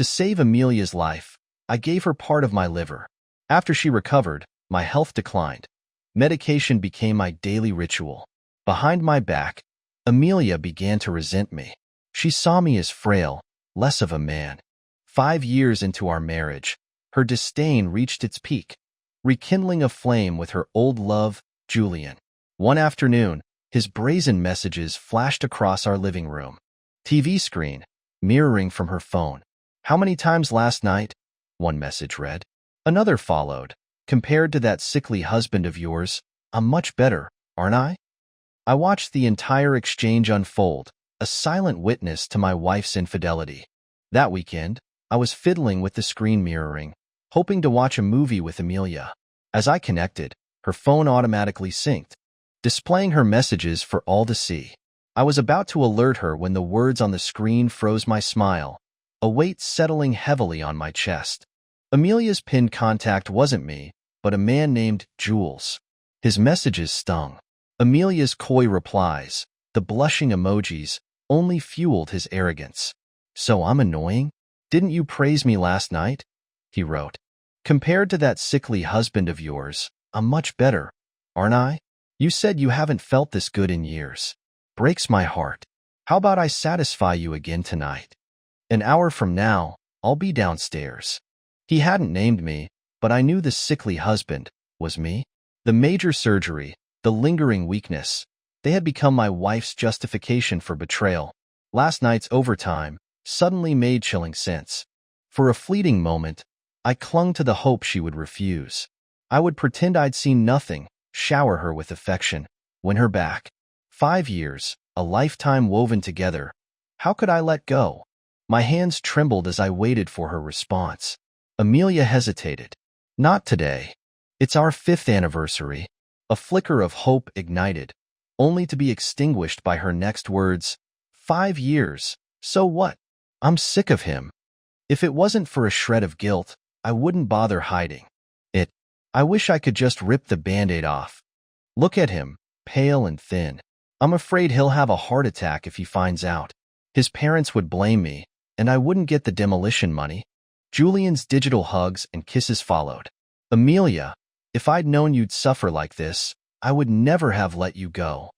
To save Amelia's life, I gave her part of my liver. After she recovered, my health declined. Medication became my daily ritual. Behind my back, Amelia began to resent me. She saw me as frail, less of a man. 5 years into our marriage, her disdain reached its peak, rekindling a flame with her old love, Julian. One afternoon, his brazen messages flashed across our living room. TV screen, mirroring from her phone. "How many times last night?" one message read. Another followed. "Compared to that sickly husband of yours, I'm much better, aren't I?" I watched the entire exchange unfold, a silent witness to my wife's infidelity. That weekend, I was fiddling with the screen mirroring, hoping to watch a movie with Amelia. As I connected, her phone automatically synced, displaying her messages for all to see. I was about to alert her when the words on the screen froze my smile, a weight settling heavily on my chest. Amelia's pinned contact wasn't me, but a man named Jules. His messages stung. Amelia's coy replies, the blushing emojis, only fueled his arrogance. "So I'm annoying? Didn't you praise me last night?" he wrote. "Compared to that sickly husband of yours, I'm much better, aren't I? You said you haven't felt this good in years. Breaks my heart. How about I satisfy you again tonight? An hour from now, I'll be downstairs." He hadn't named me, but I knew the sickly husband was me. The major surgery, the lingering weakness, they had become my wife's justification for betrayal. Last night's overtime suddenly made chilling sense. For a fleeting moment, I clung to the hope she would refuse. I would pretend I'd seen nothing, shower her with affection, win her back. 5 years, a lifetime woven together. How could I let go? My hands trembled as I waited for her response. Amelia hesitated. "Not today. It's our 5th anniversary." A flicker of hope ignited, only to be extinguished by her next words. 5 years. So what? I'm sick of him. If it wasn't for a shred of guilt, I wouldn't bother hiding it. I wish I could just rip the Band-Aid off. Look at him, pale and thin. I'm afraid he'll have a heart attack if he finds out. His parents would blame me, and I wouldn't get the demolition money. Julian's digital hugs and kisses followed. "Amelia, if I'd known you'd suffer like this, I would never have let you go."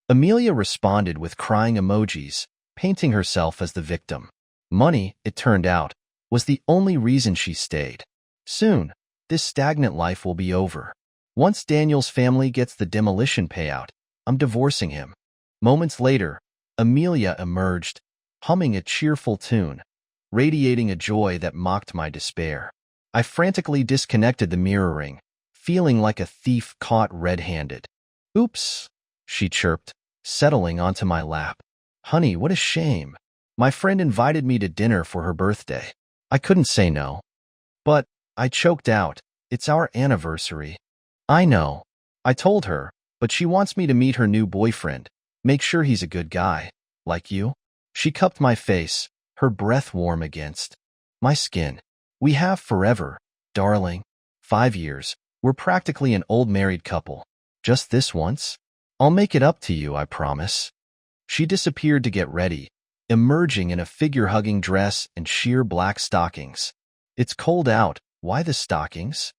Amelia responded with crying emojis, painting herself as the victim. Money, it turned out, was the only reason she stayed. Soon, this stagnant life will be over. Once Daniel's family gets the demolition payout, I'm divorcing him. Moments later, Amelia emerged, humming a cheerful tune, radiating a joy that mocked my despair. I frantically disconnected the mirroring, feeling like a thief caught red-handed. "Oops," she chirped, settling onto my lap. "Honey, what a shame. My friend invited me to dinner for her birthday. I couldn't say no." "But," I choked out, "it's our anniversary." "I know," I told her, "but she wants me to meet her new boyfriend. Make sure he's a good guy, like you." She cupped my face, her breath warm against my skin. "We have forever, darling. 5 years. We're practically an old married couple. Just this once? I'll make it up to you, I promise." She disappeared to get ready, emerging in a figure-hugging dress and sheer black stockings. "It's cold out. Why the stockings?"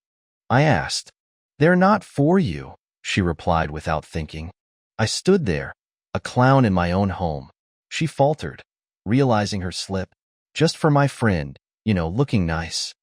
I asked. "They're not for you," she replied without thinking. I stood there, a clown in my own home. She faltered, realizing her slip. "Just for my friend, looking nice."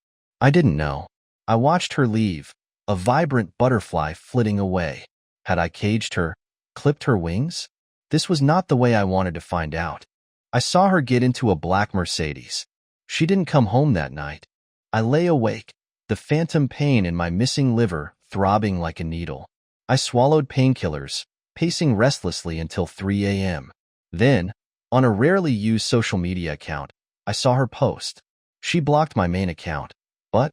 I didn't know. I watched her leave, a vibrant butterfly flitting away. Had I caged her, clipped her wings? This was not the way I wanted to find out. I saw her get into a black Mercedes. She didn't come home that night. I lay awake, the phantom pain in my missing liver throbbing like a needle. I swallowed painkillers, pacing restlessly until 3 a.m. Then, on a rarely used social media account, I saw her post. She blocked my main account, but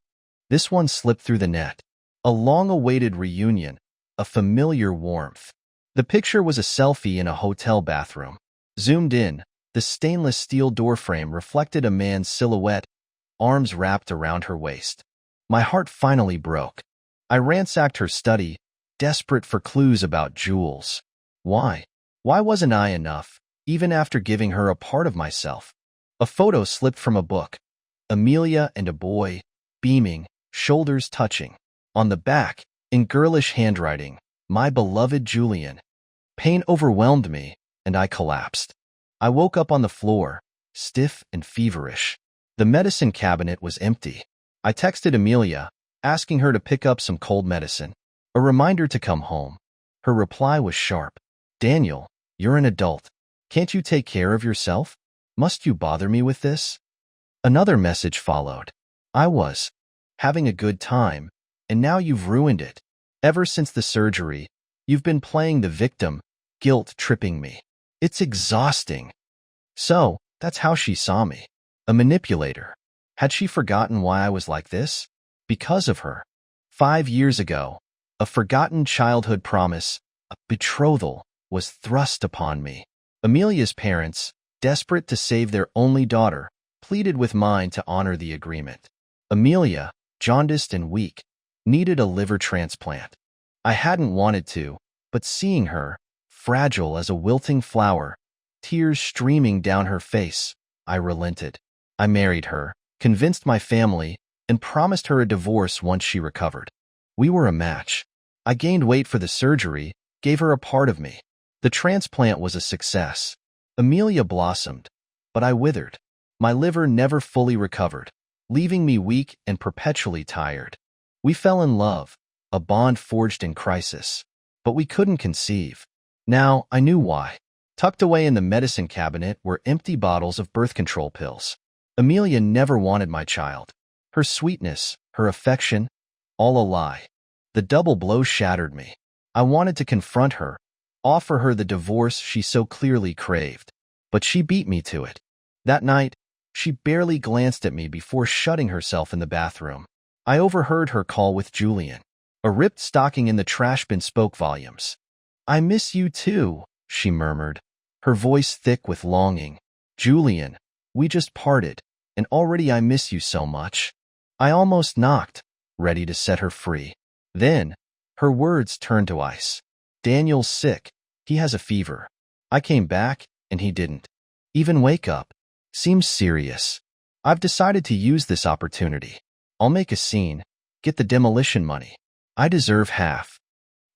this one slipped through the net. A long-awaited reunion, a familiar warmth. The picture was a selfie in a hotel bathroom. Zoomed in, the stainless steel doorframe reflected a man's silhouette, arms wrapped around her waist. My heart finally broke. I ransacked her study, desperate for clues about Jules. Why? Why wasn't I enough, even after giving her a part of myself? A photo slipped from a book. Amelia and a boy, beaming, shoulders touching. On the back, in girlish handwriting, my beloved Julian. Pain overwhelmed me, and I collapsed. I woke up on the floor, stiff and feverish. The medicine cabinet was empty. I texted Amelia, asking her to pick up some cold medicine, a reminder to come home. Her reply was sharp. Daniel, you're an adult. Can't you take care of yourself? Must you bother me with this? Another message followed. I was having a good time, and now you've ruined it. Ever since the surgery, you've been playing the victim, guilt-tripping me. It's exhausting. So, that's how she saw me. A manipulator. Had she forgotten why I was like this? Because of her. 5 years ago, a forgotten childhood promise, a betrothal, was thrust upon me. Amelia's parents, desperate to save their only daughter, pleaded with mine to honor the agreement. Amelia, jaundiced and weak, needed a liver transplant. I hadn't wanted to, but seeing her, fragile as a wilting flower, tears streaming down her face, I relented. I married her, convinced my family, and promised her a divorce once she recovered. We were a match. I gained weight for the surgery, gave her a part of me. The transplant was a success. Amelia blossomed, but I withered. My liver never fully recovered, leaving me weak and perpetually tired. We fell in love, a bond forged in crisis, but we couldn't conceive. Now I knew why. Tucked away in the medicine cabinet were empty bottles of birth control pills. Amelia never wanted my child. Her sweetness, her affection, all a lie. The double blow shattered me. I wanted to confront her, offer her the divorce she so clearly craved, but she beat me to it. That night, she barely glanced at me before shutting herself in the bathroom. I overheard her call with Julian. A ripped stocking in the trash bin spoke volumes. I miss you too, she murmured, her voice thick with longing. Julian, we just parted, and already I miss you so much. I almost knocked, ready to set her free. Then, her words turned to ice. Daniel's sick. He has a fever. I came back, and he didn't even wake up. Seems serious. I've decided to use this opportunity. I'll make a scene, get the demolition money. I deserve half.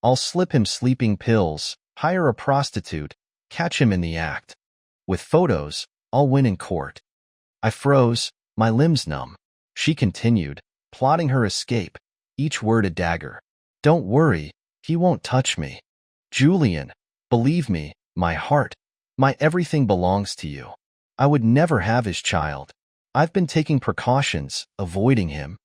I'll slip him sleeping pills, hire a prostitute, catch him in the act. With photos, I'll win in court. I froze, my limbs numb. She continued, plotting her escape, each word a dagger. Don't worry, he won't touch me. Julian, believe me, my heart, my everything belongs to you. I would never have his child. I've been taking precautions, avoiding him.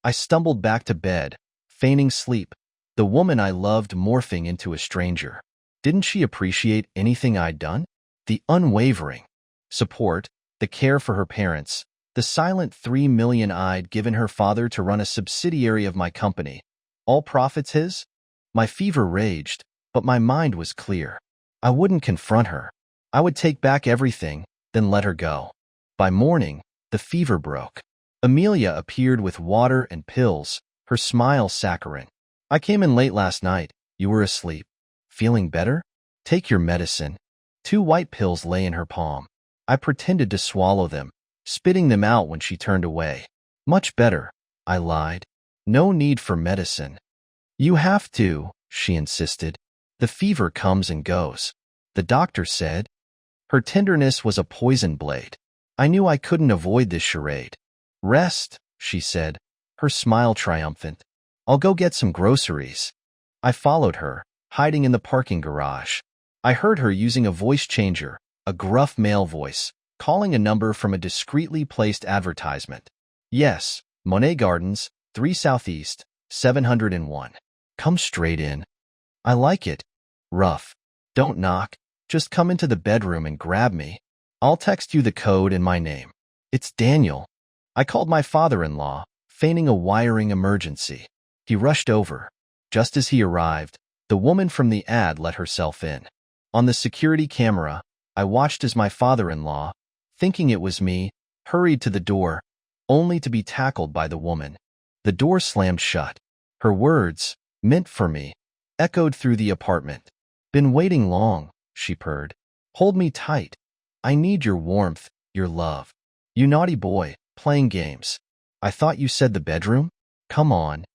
I stumbled back to bed, feigning sleep, the woman I loved morphing into a stranger. Didn't she appreciate anything I'd done? The unwavering support, the care for her parents, the silent $3 million I'd given her father to run a subsidiary of my company. All profits his? My fever raged, but my mind was clear. I wouldn't confront her. I would take back everything, then let her go. By morning, the fever broke. Amelia appeared with water and pills, her smile saccharine. I came in late last night. You were asleep. Feeling better? Take your medicine. 2 white pills lay in her palm. I pretended to swallow them, spitting them out when she turned away. Much better, I lied. No need for medicine. You have to, she insisted. The fever comes and goes. The doctor said. Her tenderness was a poison blade. I knew I couldn't avoid this charade. Rest, she said, her smile triumphant. I'll go get some groceries. I followed her, hiding in the parking garage. I heard her using a voice changer, a gruff male voice, calling a number from a discreetly placed advertisement. Yes, Monet Gardens, 3 Southeast, 701. Come straight in. I like it. Rough. Don't knock. Just come into the bedroom and grab me. I'll text you the code and my name. It's Daniel. I called my father-in-law, feigning a wiring emergency. He rushed over. Just as he arrived, the woman from the ad let herself in. On the security camera, I watched as my father-in-law, thinking it was me, hurried to the door, only to be tackled by the woman. The door slammed shut. Her words, meant for me, echoed through the apartment. Been waiting long, she purred. Hold me tight. I need your warmth, your love. You naughty boy, Playing games. I thought you said the bedroom? Come on.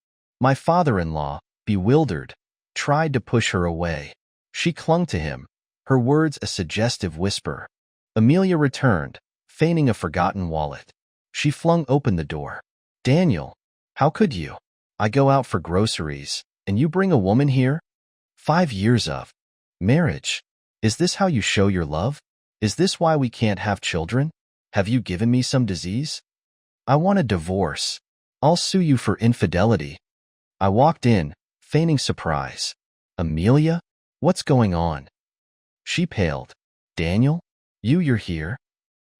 My father-in-law, bewildered, tried to push her away. She clung to him, her words a suggestive whisper. Amelia returned, feigning a forgotten wallet. She flung open the door. Daniel, how could you? I go out for groceries, and you bring a woman here? 5 years of marriage. Is this how you show your love? Is this why we can't have children? Have you given me some disease? I want a divorce. I'll sue you for infidelity. I walked in, feigning surprise. Amelia? What's going on? She paled. Daniel? You're here?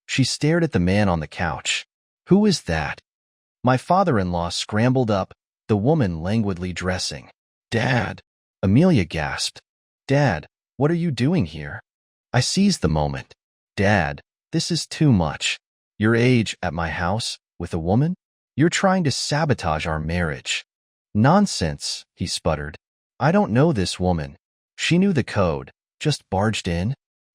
She stared at the man on the couch. Who is that? My father-in-law scrambled up, the woman languidly dressing. Dad! Amelia gasped. Dad, what are you doing here? I seized the moment. Dad, this is too much. Your age at my house, with a woman? You're trying to sabotage our marriage. Nonsense, he sputtered. I don't know this woman. She knew the code, just barged in.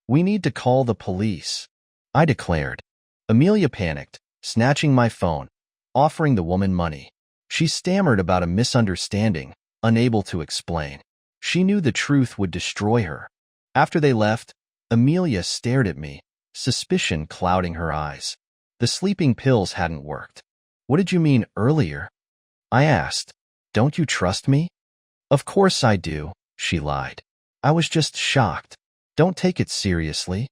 We need to call the police, I declared. Amelia panicked, snatching my phone, offering the woman money. She stammered about a misunderstanding, unable to explain. She knew the truth would destroy her. After they left, Amelia stared at me, suspicion clouding her eyes. The sleeping pills hadn't worked. What did you mean earlier? I asked. Don't you trust me? Of course I do, she lied. I was just shocked. Don't take it seriously.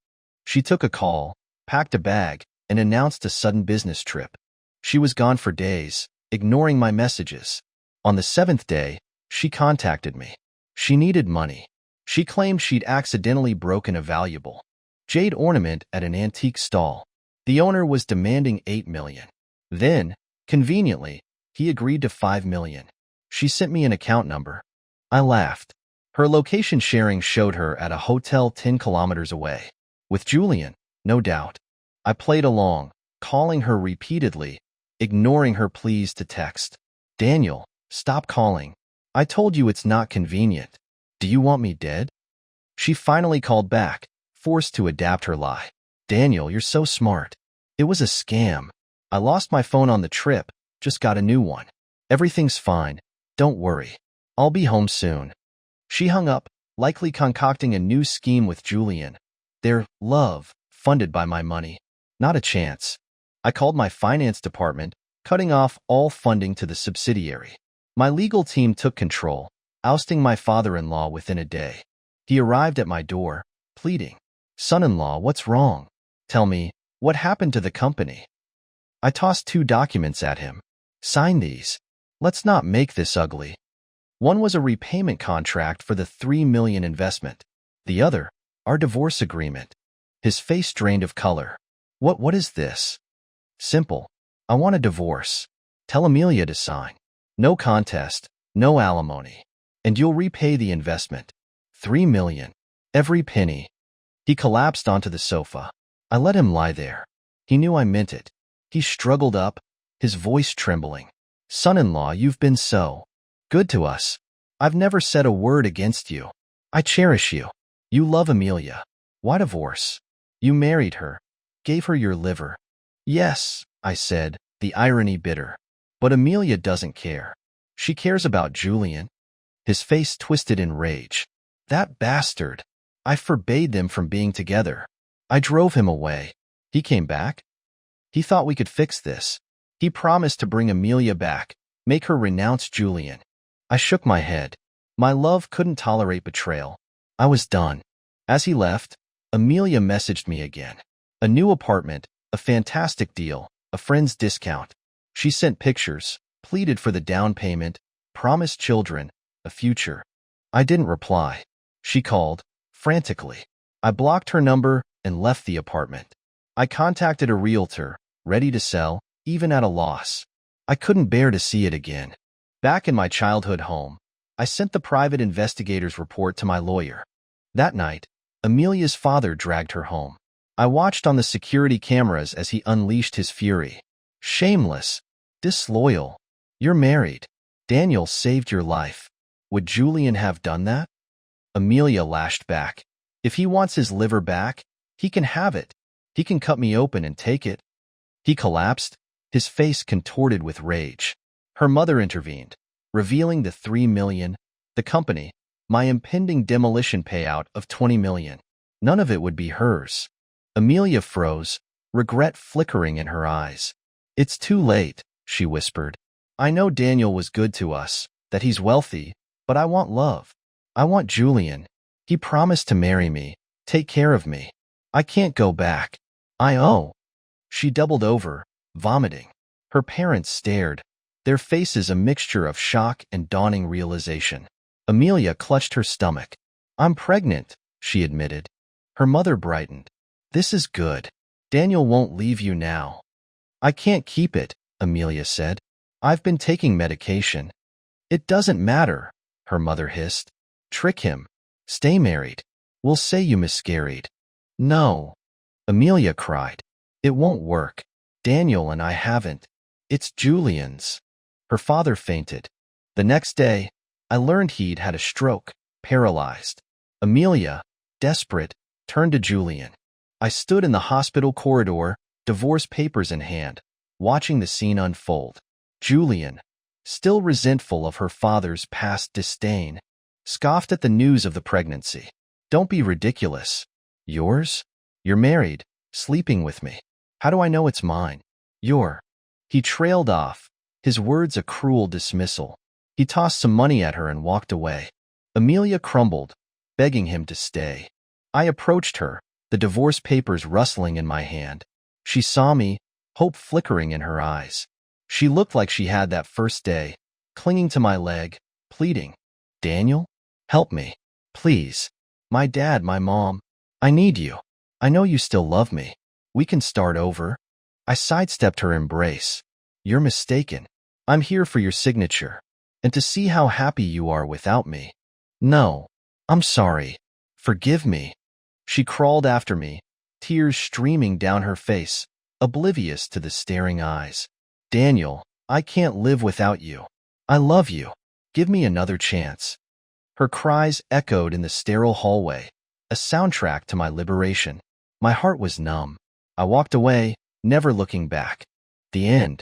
She took a call, packed a bag, and announced a sudden business trip. She was gone for days, ignoring my messages. On the 7th day, she contacted me. She needed money. She claimed she'd accidentally broken a valuable jade ornament at an antique stall. The owner was demanding $8 million. Then, conveniently, he agreed to $5 million. She sent me an account number. I laughed. Her location sharing showed her at a hotel 10 kilometers away. With Julian, no doubt. I played along, calling her repeatedly, ignoring her pleas to text. Daniel, stop calling. I told you it's not convenient. Do you want me dead? She finally called back, forced to adapt her lie. Daniel, you're so smart. It was a scam. I lost my phone on the trip, just got a new one. Everything's fine. Don't worry. I'll be home soon. She hung up, likely concocting a new scheme with Julian. Their love, funded by my money. Not a chance. I called my finance department, cutting off all funding to the subsidiary. My legal team took control, ousting my father-in-law within a day. He arrived at my door, pleading. Son-in-law, what's wrong? Tell me, what happened to the company? I tossed 2 documents at him. Sign these. Let's not make this ugly. One was a repayment contract for the $3 million investment. The other, our divorce agreement. His face drained of color. What is this? Simple. I want a divorce. Tell Amelia to sign. No contest, no alimony. And you'll repay the investment. $3 million. Every penny. He collapsed onto the sofa. I let him lie there. He knew I meant it. He struggled up, his voice trembling. Son-in-law, you've been so good to us. I've never said a word against you. I cherish you. You love Amelia. Why divorce? You married her. Gave her your liver. Yes, I said, the irony bitter. But Amelia doesn't care. She cares about Julian. His face twisted in rage. That bastard. I forbade them from being together. I drove him away. He came back. He thought we could fix this. He promised to bring Amelia back, make her renounce Julian. I shook my head. My love couldn't tolerate betrayal. I was done. As he left, Amelia messaged me again. A new apartment, a fantastic deal, a friend's discount. She sent pictures, pleaded for the down payment, promised children, a future. I didn't reply. She called, frantically. I blocked her number and left the apartment. I contacted a realtor, ready to sell, even at a loss. I couldn't bear to see it again. Back in my childhood home, I sent the private investigator's report to my lawyer. That night, Amelia's father dragged her home. I watched on the security cameras as he unleashed his fury. Shameless. Disloyal. You're married. Daniel saved your life. Would Julian have done that? Amelia lashed back. If he wants his liver back, he can have it. He can cut me open and take it. He collapsed, his face contorted with rage. Her mother intervened, revealing the 3 million, the company, my impending demolition payout of 20 million. None of it would be hers. Amelia froze, regret flickering in her eyes. It's too late, she whispered. I know Daniel was good to us, that he's wealthy, but I want love. I want Julian. He promised to marry me, take care of me. I can't go back. I owe. She doubled over, vomiting. Her parents stared, their faces a mixture of shock and dawning realization. Amelia clutched her stomach. I'm pregnant, she admitted. Her mother brightened. This is good. Daniel won't leave you now. I can't keep it, Amelia said. I've been taking medication. It doesn't matter, her mother hissed. Trick him. Stay married. We'll say you miscarried. No, Amelia cried. It won't work. Daniel and I haven't. It's Julian's. Her father fainted. The next day, I learned he'd had a stroke, paralyzed. Amelia, desperate, turned to Julian. I stood in the hospital corridor, divorce papers in hand, watching the scene unfold. Julian, still resentful of her father's past disdain, scoffed at the news of the pregnancy. Don't be ridiculous. Yours? You're married, sleeping with me. How do I know it's mine? He trailed off, his words a cruel dismissal. He tossed some money at her and walked away. Amelia crumbled, begging him to stay. I approached her, the divorce papers rustling in my hand. She saw me, hope flickering in her eyes. She looked like she had that first day, clinging to my leg, pleading, Daniel, help me, please. My dad, my mom, I need you. I know you still love me. We can start over. I sidestepped her embrace. You're mistaken. I'm here for your signature, and to see how happy you are without me. No, I'm sorry. Forgive me. She crawled after me, tears streaming down her face, oblivious to the staring eyes. Daniel, I can't live without you. I love you. Give me another chance. Her cries echoed in the sterile hallway, a soundtrack to my liberation. My heart was numb. I walked away, never looking back. The end.